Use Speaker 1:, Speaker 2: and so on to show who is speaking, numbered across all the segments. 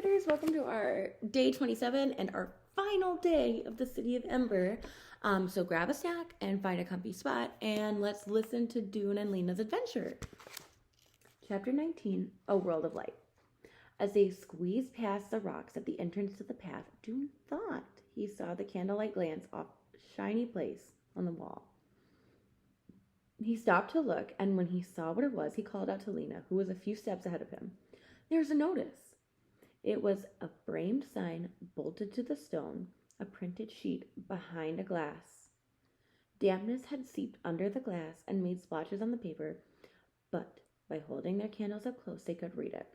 Speaker 1: creators, welcome to our day 27 and our final day of the city of Ember. So grab a snack and find a comfy spot and let's listen to Dune and Lena's adventure. Chapter 19, A World of Light. As they squeezed past the rocks at the entrance to the path, Dune thought he saw the candlelight glance off a shiny place on the wall. He stopped to look, and when he saw what it was, he called out to Lena, who was a few steps ahead of him. There's a notice. It was a framed sign bolted to the stone, a printed sheet behind a glass. Dampness had seeped under the glass and made splotches on the paper, but by holding their candles up close, they could read it.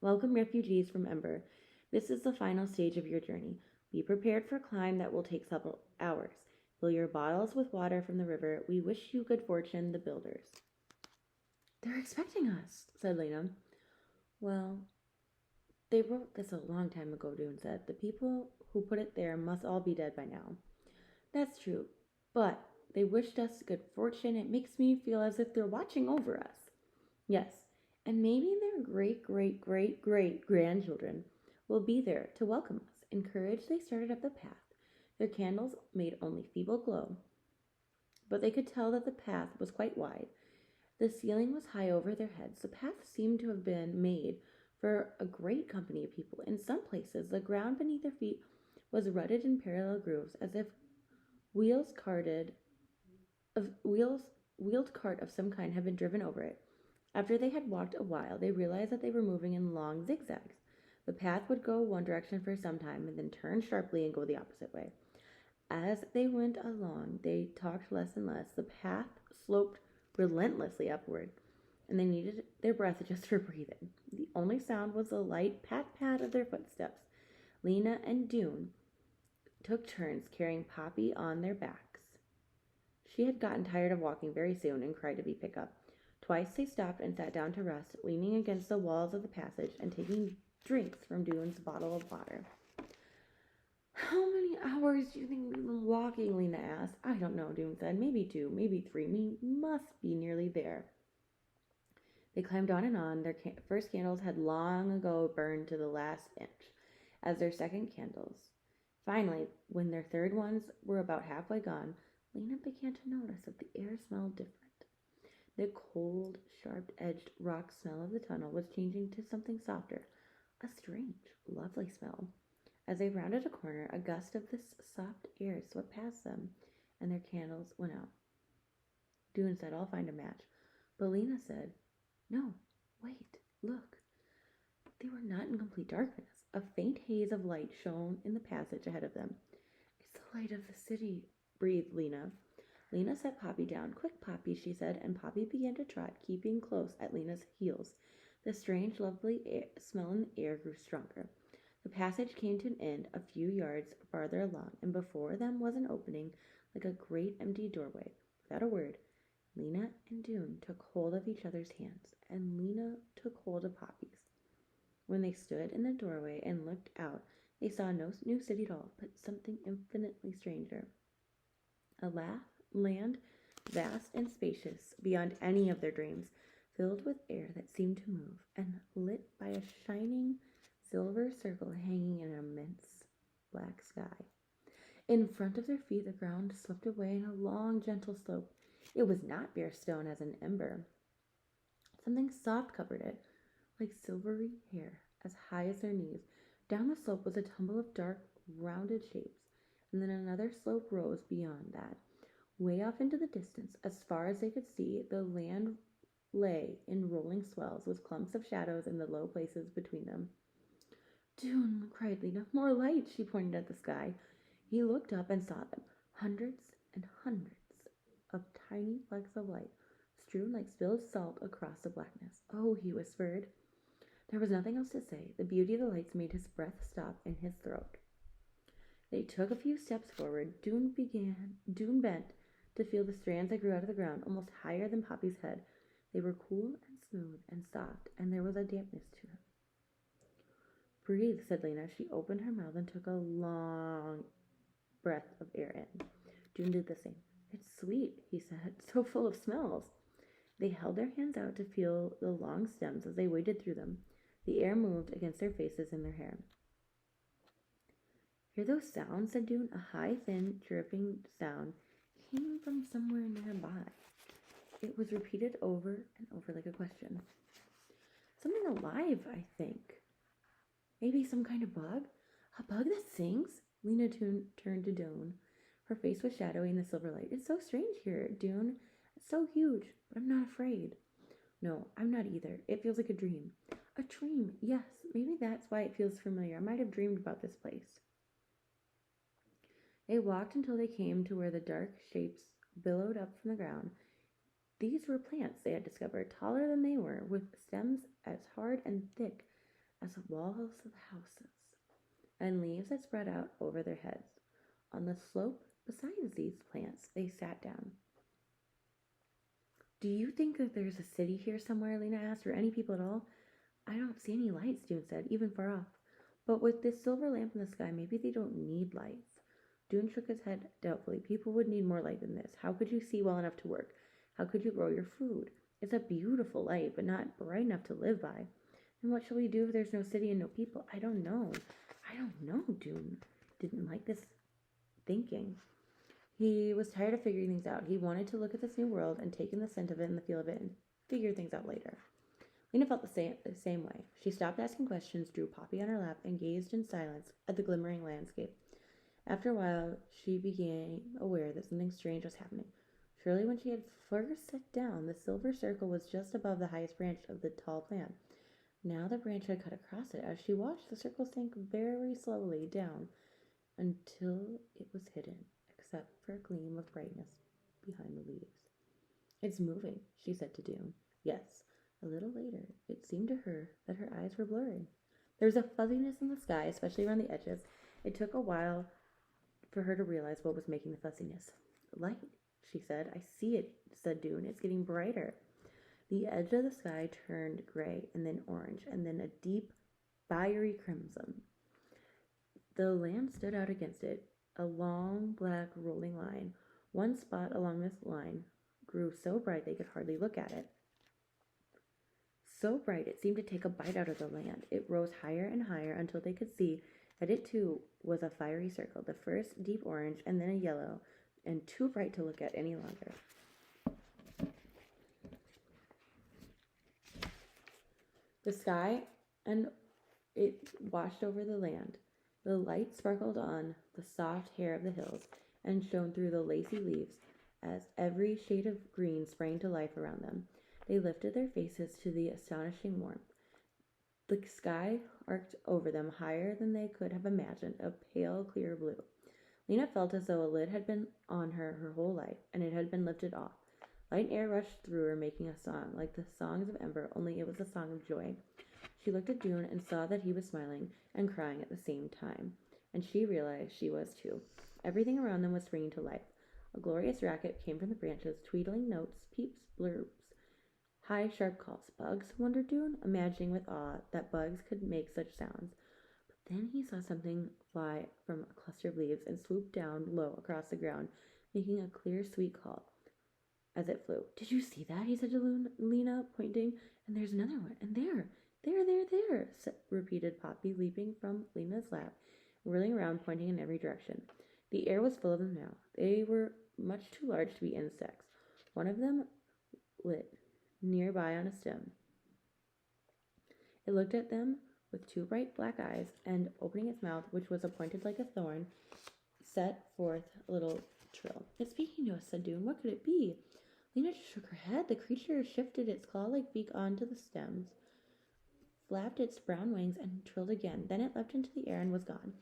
Speaker 1: Welcome, refugees from Ember. This is the final stage of your journey. Be prepared for a climb that will take several hours. Fill your bottles with water from the river. We wish you good fortune, the builders. They're expecting us, said Lena. Well, they wrote this a long time ago, Dune said. The people who put it there must all be dead by now. That's true, but they wished us good fortune. It makes me feel as if they're watching over us. Yes, and maybe their great-great-great-great-grandchildren will be there to welcome us. Encouraged, they started up the path. Their candles made only feeble glow, but they could tell that the path was quite wide. The ceiling was high over their heads. The path seemed to have been made for a great company of people. In some places, the ground beneath their feet was rutted in parallel grooves, as if wheeled cart of some kind had been driven over it. After they had walked a while, they realized that they were moving in long zigzags. The path would go one direction for some time and then turn sharply and go the opposite way. As they went along, they talked less and less. The path sloped relentlessly upward, and they needed their breath just for breathing. The only sound was the light pat-pat of their footsteps. Lena and Dune took turns carrying Poppy on their backs. She had gotten tired of walking very soon and cried to be picked up. Twice they stopped and sat down to rest, leaning against the walls of the passage and taking drinks from Dune's bottle of water. How many hours do you think we've been walking? Lena asked. I don't know, Dune said. Maybe 2, maybe 3. We must be nearly there. They climbed on and on. Their first candles had long ago burned to the last inch, as their second candles. Finally, when their third ones were about halfway gone, Lena began to notice that the air smelled different. The cold, sharp-edged rock smell of the tunnel was changing to something softer, a strange, lovely smell. As they rounded a corner, a gust of this soft air swept past them, and their candles went out. Dune said, I'll find a match. But Lena said, No, wait, look. They were not in complete darkness. A faint haze of light shone in the passage ahead of them. It's the light of the city, breathed Lena. Lena set Poppy down. Quick, Poppy, she said, and Poppy began to trot, keeping close at Lena's heels. The strange, lovely smell in the air grew stronger. The passage came to an end a few yards farther along, and before them was an opening like a great empty doorway. Without a word, Lena and Dune took hold of each other's hands, and Lena took hold of Poppy's. When they stood in the doorway and looked out, they saw no new city at all, but something infinitely stranger. A land vast and spacious beyond any of their dreams, filled with air that seemed to move, and lit by a shining silver circle hanging in an immense black sky. In front of their feet, the ground slipped away in a long, gentle slope. It was not bare stone as an ember. Something soft covered it, like silvery hair, as high as their knees. Down the slope was a tumble of dark, rounded shapes, and then another slope rose beyond that. Way off into the distance, as far as they could see, the land lay in rolling swells, with clumps of shadows in the low places between them. Dune, cried Lena. More light, she pointed at the sky. He looked up and saw them, hundreds and hundreds of tiny flecks of light, strewn like spilled salt across the blackness. Oh, he whispered. There was nothing else to say. The beauty of the lights made his breath stop in his throat. They took a few steps forward. Dune bent to feel the strands that grew out of the ground, almost higher than Poppy's head. They were cool and smooth and soft, and there was a dampness to them. Breathe, said Lena. She opened her mouth and took a long breath of air in. Dune did the same. It's sweet, he said, so full of smells. They held their hands out to feel the long stems as they waded through them. The air moved against their faces and their hair. Hear those sounds, said Dune. A high, thin, chirping sound came from somewhere nearby. It was repeated over and over like a question. Something alive, I think. Maybe some kind of bug? A bug that sings? Lena turned to Dune. Her face was shadowy in the silver light. It's so strange here, Dune. It's so huge, but I'm not afraid. No, I'm not either. It feels like a dream. A dream, yes. Maybe that's why it feels familiar. I might have dreamed about this place. They walked until they came to where the dark shapes billowed up from the ground. These were plants they had discovered, taller than they were, with stems as hard and thick as the walls of houses, and leaves that spread out over their heads. On the slope beside these plants, they sat down. Do you think that there's a city here somewhere, Lena asked, or any people at all? I don't see any lights, Dune said, even far off. But with this silver lamp in the sky, maybe they don't need lights. Dune shook his head doubtfully. People would need more light than this. How could you see well enough to work? How could you grow your food? It's a beautiful light, but not bright enough to live by. And what shall we do if there's no city and no people? I don't know. Dune didn't like this thinking. He was tired of figuring things out. He wanted to look at this new world and take in the scent of it and the feel of it and figure things out later. Lena felt the same way. She stopped asking questions, drew Poppy on her lap, and gazed in silence at the glimmering landscape. After a while, she became aware that something strange was happening. Surely when she had first sat down, the silver circle was just above the highest branch of the tall plant. Now the branch had cut across it. As she watched, the circle sank very slowly down until it was hidden, except for a gleam of brightness behind the leaves. It's moving, she said to Dune. Yes. A little later, it seemed to her that her eyes were blurry. There was a fuzziness in the sky, especially around the edges. It took a while for her to realize what was making the fuzziness. Light, she said. I see it, said Dune. It's getting brighter. The edge of the sky turned gray and then orange and then a deep, fiery crimson. The land stood out against it, a long, black, rolling line. One spot along this line grew so bright they could hardly look at it. So bright it seemed to take a bite out of the land. It rose higher and higher until they could see that it too was a fiery circle, the first deep orange and then a yellow, and too bright to look at any longer. The sky and it washed over the land. The light sparkled on the soft hair of the hills and shone through the lacy leaves as every shade of green sprang to life around them. They lifted their faces to the astonishing warmth. The sky arced over them higher than they could have imagined, a pale, clear blue. Lena felt as though a lid had been on her whole life, and it had been lifted off. Light air rushed through her, making a song, like the songs of Ember, only it was a song of joy. She looked at Dune and saw that he was smiling and crying at the same time, and she realized she was too. Everything around them was springing to life. A glorious racket came from the branches, tweedling notes, peeps, blurbs, high, sharp calls. Bugs, wondered Dune, imagining with awe that bugs could make such sounds. But then he saw something fly from a cluster of leaves and swoop down low across the ground, making a clear, sweet call as it flew. Did you see that? He said to Lena, pointing. And there's another one. And there, repeated Poppy, leaping from Lena's lap, whirling around, pointing in every direction. The air was full of them now. They were much too large to be insects. One of them lit nearby on a stem. It looked at them with two bright black eyes, and opening its mouth, which was pointed like a thorn, set forth a little trill. It's speaking to us, said Dune. What could it be? Lena shook her head. The creature shifted its claw-like beak onto the stems, flapped its brown wings, and trilled again. Then it leapt into the air and was gone.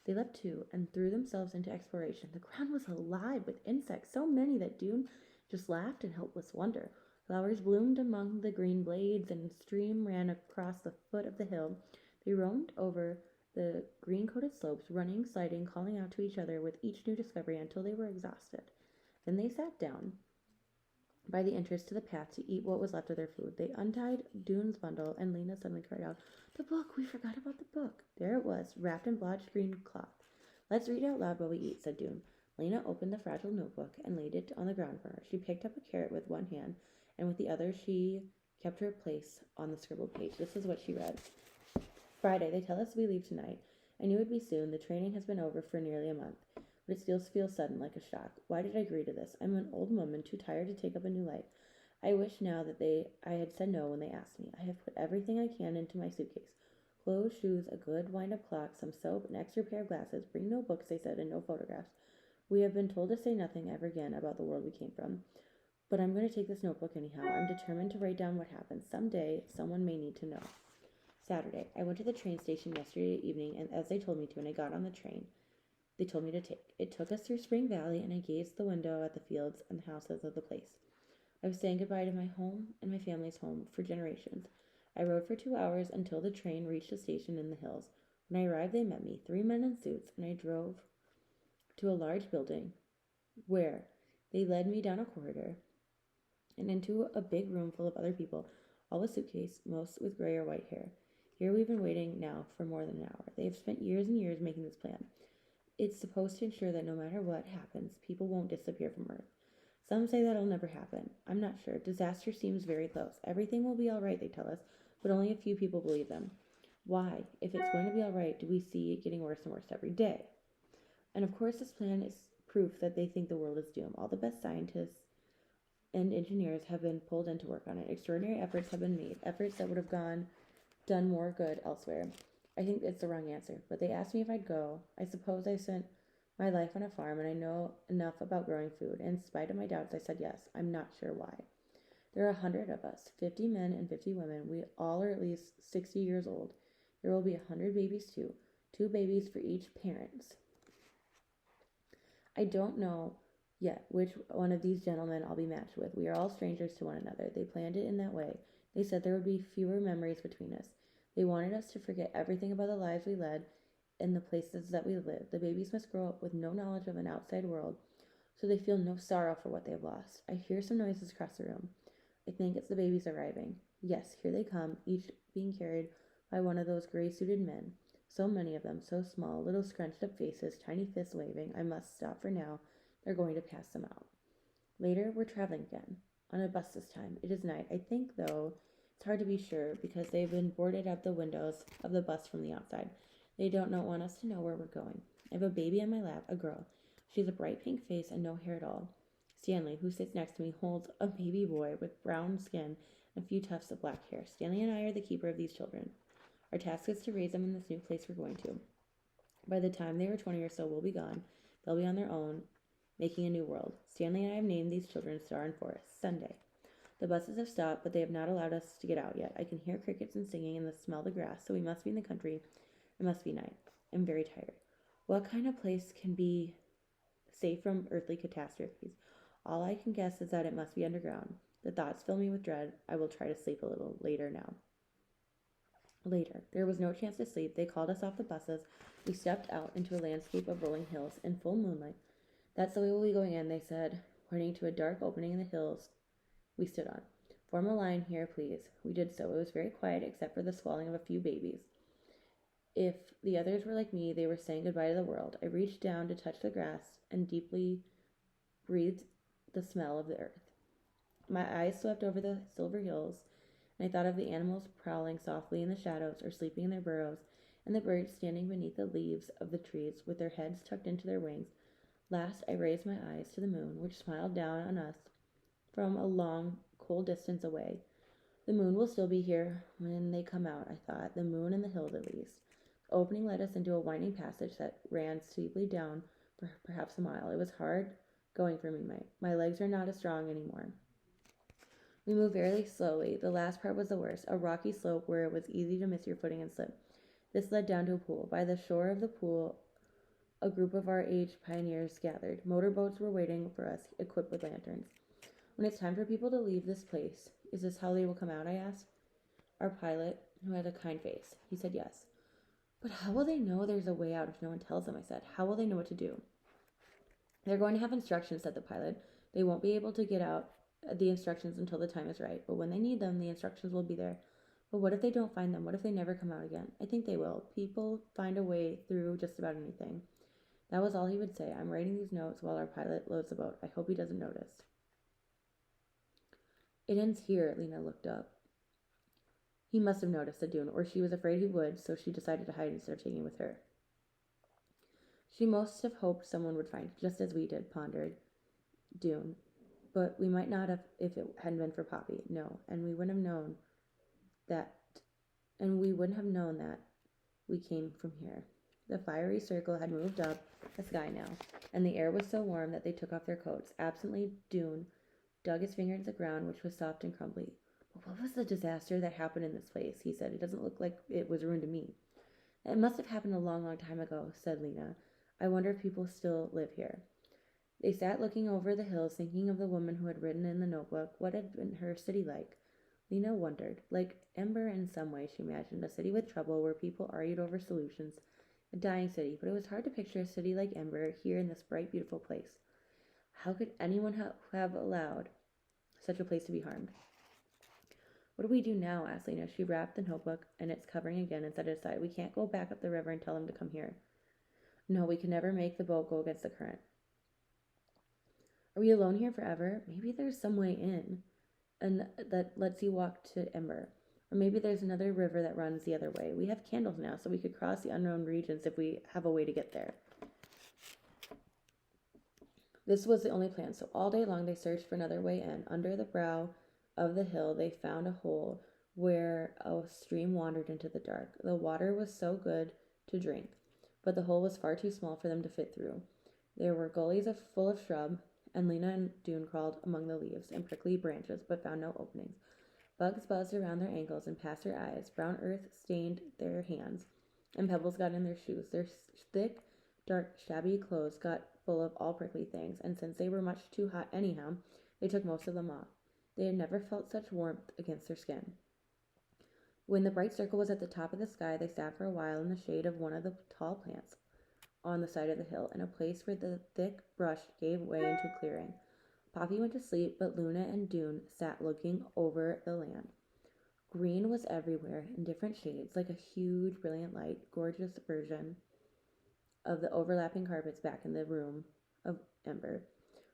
Speaker 1: They leapt too and threw themselves into exploration. The ground was alive with insects, so many that Dune just laughed in helpless wonder. Flowers bloomed among the green blades, and a stream ran across the foot of the hill. They roamed over the green-coated slopes, running, sliding, calling out to each other with each new discovery until they were exhausted. Then they sat down by the entrance to the path to eat what was left of their food. They untied Dune's bundle, and Lena suddenly cried out, "The book! We forgot about the book!" There it was, wrapped in blotched green cloth. "Let's read out loud while we eat," said Dune. Lena opened the fragile notebook and laid it on the ground for her. She picked up a carrot with one hand, and with the other she kept her place on the scribbled page. This is what she read. Friday. They tell us we leave tonight. I knew it would be soon. The training has been over for nearly a month, but it still feels sudden, like a shock. Why did I agree to this? I'm an old woman, too tired to take up a new life. I wish now that I had said no when they asked me. I have put everything I can into my suitcase. Clothes, shoes, a good wind-up clock, some soap, an extra pair of glasses. Bring no books, they said, and no photographs. We have been told to say nothing ever again about the world we came from. But I'm going to take this notebook anyhow. I'm determined to write down what happened. Someday, someone may need to know. Saturday. I went to the train station yesterday evening, and as they told me to, and I got on the train they told me to take. It took us through Spring Valley, and I gazed the window at the fields and the houses of the place. I was saying goodbye to my home and my family's home for generations. I rode for 2 hours until the train reached a station in the hills. When I arrived, they met me, 3 men in suits, and I drove to a large building where they led me down a corridor and into a big room full of other people, all with suitcases, most with gray or white hair. Here we've been waiting now for more than an hour. They have spent years and years making this plan. It's supposed to ensure that no matter what happens, people won't disappear from Earth. Some say that'll never happen. I'm not sure. Disaster seems very close. Everything will be all right, they tell us, but only a few people believe them. Why, if it's going to be all right, do we see it getting worse and worse every day? And of course, this plan is proof that they think the world is doomed. All the best scientists and engineers have been pulled in to work on it. Extraordinary efforts have been made, efforts that would have done more good elsewhere. I think it's the wrong answer, but they asked me if I'd go. I suppose I spent my life on a farm and I know enough about growing food. In spite of my doubts, I said yes. I'm not sure why. There are 100 of us, 50 men and 50 women. We all are at least 60 years old. There will be 100 babies too, 2 babies for each parent. I don't know yet which one of these gentlemen I'll be matched with. We are all strangers to one another. They planned it in that way. They said there would be fewer memories between us. They wanted us to forget everything about the lives we led and the places that we lived. The babies must grow up with no knowledge of an outside world, so they feel no sorrow for what they've lost. I hear some noises across the room. I think it's the babies arriving. Yes, here they come, each being carried by one of those gray-suited men. So many of them, so small, little scrunched-up faces, tiny fists waving. I must stop for now. They're going to pass them out. Later, we're traveling again. On a bus this time. It is night. I think, though, it's hard to be sure because they've been boarded up the windows of the bus from the outside. They don't want us to know where we're going. I have a baby on my lap, a girl. She has a bright pink face and no hair at all. Stanley, who sits next to me, holds a baby boy with brown skin and a few tufts of black hair. Stanley and I are the keeper of these children. Our task is to raise them in this new place we're going to. By the time they are 20 or so, we'll be gone. They'll be on their own, making a new world. Stanley and I have named these children Star and Forest. Sunday. The buses have stopped, but they have not allowed us to get out yet. I can hear crickets and singing and the smell of the grass, so we must be in the country. It must be night. I'm very tired. What kind of place can be safe from earthly catastrophes? All I can guess is that it must be underground. The thoughts fill me with dread. I will try to sleep a little later now. Later. There was no chance to sleep. They called us off the buses. We stepped out into a landscape of rolling hills in full moonlight. That's the way we'll be going in, they said, pointing to a dark opening in the hills we stood on. Form a line here, please. We did so. It was very quiet except for the squalling of a few babies. If the others were like me, they were saying goodbye to the world. I reached down to touch the grass and deeply breathed the smell of the earth. My eyes swept over the silver hills, and I thought of the animals prowling softly in the shadows or sleeping in their burrows, and the birds standing beneath the leaves of the trees with their heads tucked into their wings. Last, I raised my eyes to the moon, which smiled down on us from a long, cold distance away. The moon will still be here when they come out, I thought. The moon and the hills, at least. The opening led us into a winding passage that ran steeply down for perhaps a mile. It was hard going for me. My legs are not as strong anymore. We moved very slowly. The last part was the worst, a rocky slope where it was easy to miss your footing and slip. This led down to a pool. By the shore of the pool, a group of our age pioneers gathered. Motorboats were waiting for us, equipped with lanterns. When it's time for people to leave this place, is this how they will come out, I asked. Our pilot, who had a kind face, he said yes. But how will they know there's a way out if no one tells them, I said. How will they know what to do? They're going to have instructions, said the pilot. They won't be able to get out the instructions until the time is right, but when they need them, the instructions will be there. But what if they don't find them? What if they never come out again? I think they will. People find a way through just about anything. That was all he would say. I'm writing these notes while our pilot loads the boat. I hope he doesn't notice. It ends here. Lena looked up. He must have noticed, said Dune, or she was afraid he would, so she decided to hide instead of taking with her. She must have hoped someone would find it, just as we did, pondered Dune. But we might not have if it hadn't been for Poppy. No, and we wouldn't have known that we came from here. The fiery circle had moved up the sky now, and the air was so warm that they took off their coats. Absently, Dune dug his finger into the ground, which was soft and crumbly. But what was the disaster that happened in this place? He said. It doesn't look like it was ruined to me. It must have happened a long, long time ago, said Lena. I wonder if people still live here. They sat looking over the hills, thinking of the woman who had written in the notebook. What had been her city like? Lena wondered. Like Ember in some way, she imagined. A city with trouble where people argued over solutions. A dying city, but it was hard to picture a city like Ember here in this bright, beautiful place. How could anyone have allowed such a place to be harmed? What do we do now? Asked Lena. She wrapped the notebook in its covering again and set it aside. We can't go back up the river and tell them to come here. No, we can never make the boat go against the current. Are we alone here forever? Maybe there's some way in, and that lets you walk to Ember. Or maybe there's another river that runs the other way. We have candles now, so we could cross the unknown regions if we have a way to get there. This was the only plan, so all day long they searched for another way in. Under the brow of the hill, they found a hole where a stream wandered into the dark. The water was so good to drink, but the hole was far too small for them to fit through. There were gullies full of shrub, and Lena and Dune crawled among the leaves and prickly branches, but found no openings. Bugs buzzed around their ankles and past their eyes. Brown earth stained their hands, and pebbles got in their shoes. Their thick, dark, shabby clothes got full of all prickly things, and since they were much too hot anyhow, they took most of them off. They had never felt such warmth against their skin. When the bright circle was at the top of the sky, they sat for a while in the shade of one of the tall plants on the side of the hill, in a place where the thick brush gave way into a clearing. Poppy went to sleep, but Luna and Dune sat looking over the land. Green was everywhere, in different shades, like a huge, brilliant light, gorgeous version of the overlapping carpets back in the room of Ember.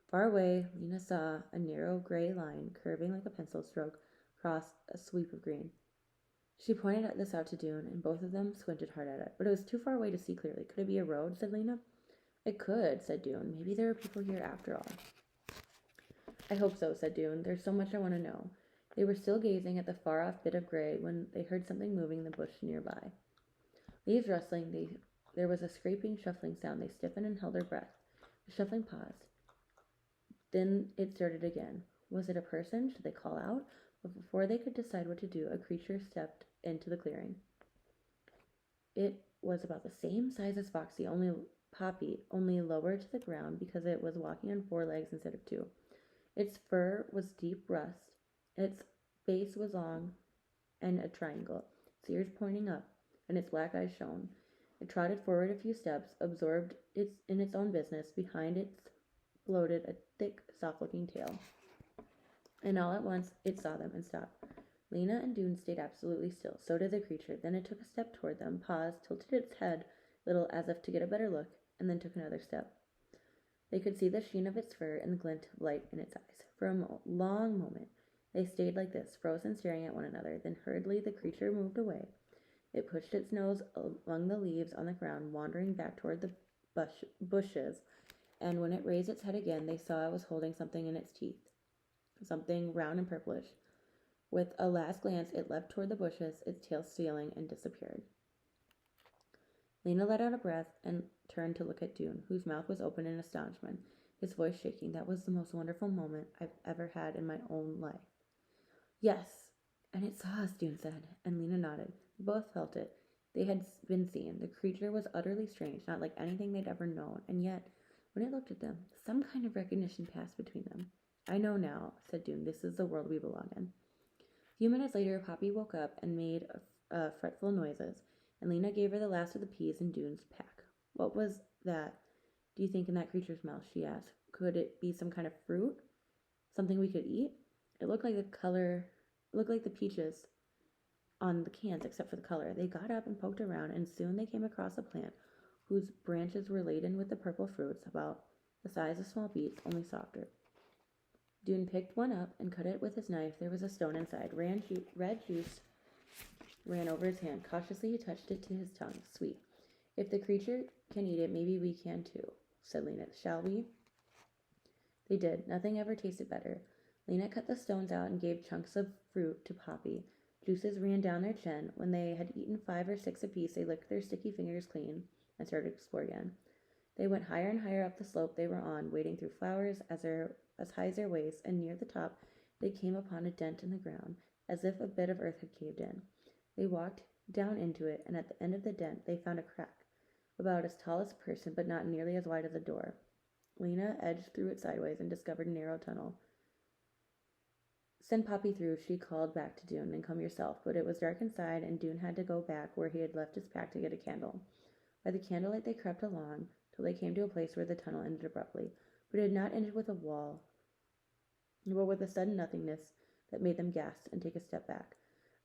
Speaker 1: Far away, Lena saw a narrow gray line curving like a pencil stroke across a sweep of green. She pointed this out to Dune, and both of them squinted hard at it, but it was too far away to see clearly. Could it be a road? Said Lena. It could, said Dune. Maybe there are people here after all. I hope so, said Dune. There's so much I want to know. They were still gazing at the far-off bit of gray when they heard something moving in the bush nearby. Leaves rustling, there was a scraping, shuffling sound. They stiffened and held their breath. The shuffling paused. Then it started again. Was it a person? Should they call out? But before they could decide what to do, a creature stepped into the clearing. It was about the same size as Foxy, only lower to the ground because it was walking on 4 legs instead of 2. Its fur was deep rust. Its face was long and a triangle, its ears pointing up, and its black eyes shone. It trotted forward a few steps, absorbed in its own business. Behind it floated a thick, soft-looking tail. And all at once, it saw them and stopped. Lena and Dune stayed absolutely still. So did the creature. Then it took a step toward them, paused, tilted its head a little as if to get a better look, and then took another step. They could see the sheen of its fur and the glint of light in its eyes. For a long moment, they stayed like this, frozen, staring at one another. Then hurriedly the creature moved away. It pushed its nose among the leaves on the ground, wandering back toward the bushes, and when it raised its head again, they saw it was holding something in its teeth. Something round and purplish. With a last glance, it leapt toward the bushes, its tail stealing, and disappeared. Lena let out a breath and turned to look at Dune, whose mouth was open in astonishment, his voice shaking. That was the most wonderful moment I've ever had in my own life. Yes, and it saw us, Dune said, and Lena nodded. They both felt it. They had been seen. The creature was utterly strange, not like anything they'd ever known, and yet, when it looked at them, some kind of recognition passed between them. I know now, said Dune. This is the world we belong in. A few minutes later, Poppy woke up and made fretful noises, and Lena gave her the last of the peas in Dune's pack. What was that, do you think, in that creature's mouth? She asked. Could it be some kind of fruit? Something we could eat? It looked like the peaches on the cans, except for the color. They got up and poked around, and soon they came across a plant whose branches were laden with the purple fruits, about the size of small beets, only softer. Dune picked one up and cut it with his knife. There was a stone inside. Red juice ran over his hand. Cautiously, he touched it to his tongue. Sweet. If the creature can eat it, maybe we can too, said Lena. Shall we? They did. Nothing ever tasted better. Lena cut the stones out and gave chunks of fruit to Poppy. Juices ran down their chin. When they had eaten 5 or 6 apiece, they licked their sticky fingers clean and started to explore again. They went higher and higher up the slope they were on, wading through flowers as high as their waists, and near the top they came upon a dent in the ground, as if a bit of earth had caved in. They walked down into it, and at the end of the dent they found a crack, about as tall as a person, but not nearly as wide as a door. Lena edged through it sideways and discovered a narrow tunnel. Send Poppy through, she called back to Dune, and come yourself. But it was dark inside, and Dune had to go back where he had left his pack to get a candle. By the candlelight they crept along till they came to a place where the tunnel ended abruptly. But it had not ended with a wall, but with a sudden nothingness that made them gasp and take a step back.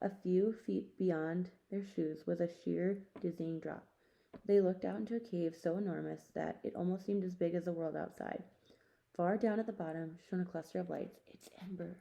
Speaker 1: A few feet beyond their shoes was a sheer, dizzying drop. They looked out into a cave so enormous that it almost seemed as big as the world outside. Far down at the bottom shone a cluster of lights. It's Ember.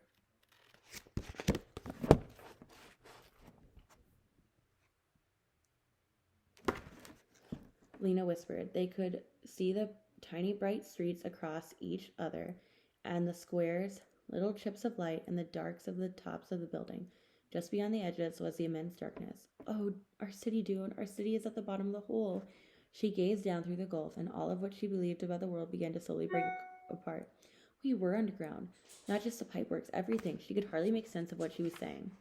Speaker 1: Lena whispered. They could see the tiny bright streets across each other, and the squares, little chips of light, and the darks of the tops of the building. Just beyond the edges was the immense darkness. Oh, our city, Dune. Our city is at the bottom of the hole. She gazed down through the gulf, and all of what she believed about the world began to slowly break apart. We were underground. Not just the pipeworks, everything. She could hardly make sense of what she was saying.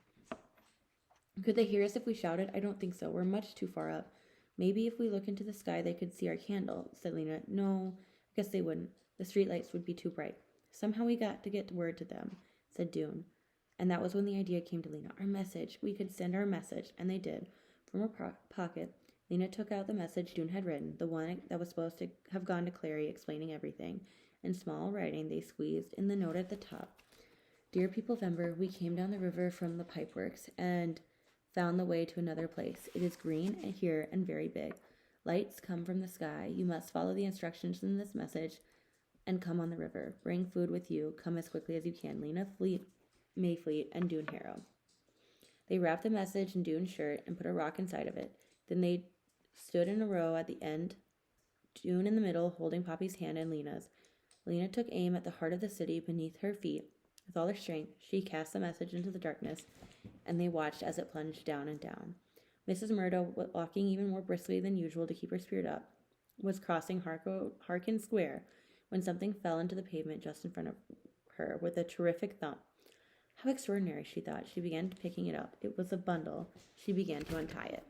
Speaker 1: Could they hear us if we shouted? I don't think so. We're much too far up. Maybe if we look into the sky, they could see our candle, said Lena. No, I guess they wouldn't. The streetlights would be too bright. Somehow we got to get word to them, said Dune. And that was when the idea came to Lena. Our message. We could send our message. And they did. From her pocket, Lena took out the message Dune had written, the one that was supposed to have gone to Clary, explaining everything. In small writing, they squeezed in the note at the top. Dear people of Ember, we came down the river from the pipeworks and found the way to another place. It is green and here and very big. Lights come from the sky. You must follow the instructions in this message and come on the river. Bring food with you. Come as quickly as you can. Lena Mayfleet, and Dune Harrow. They wrapped the message in Dune's shirt and put a rock inside of it. Then they stood in a row at the end, Dune in the middle, holding Poppy's hand and Lena's. Lena took aim at the heart of the city beneath her feet. With all her strength, she cast the message into the darkness, and they watched as it plunged down and down. Mrs. Murdo, walking even more briskly than usual to keep her spirit up, was crossing Harkin Square when something fell into the pavement just in front of her with a terrific thump. How extraordinary, she thought. She began picking it up. It was a bundle. She began to untie it.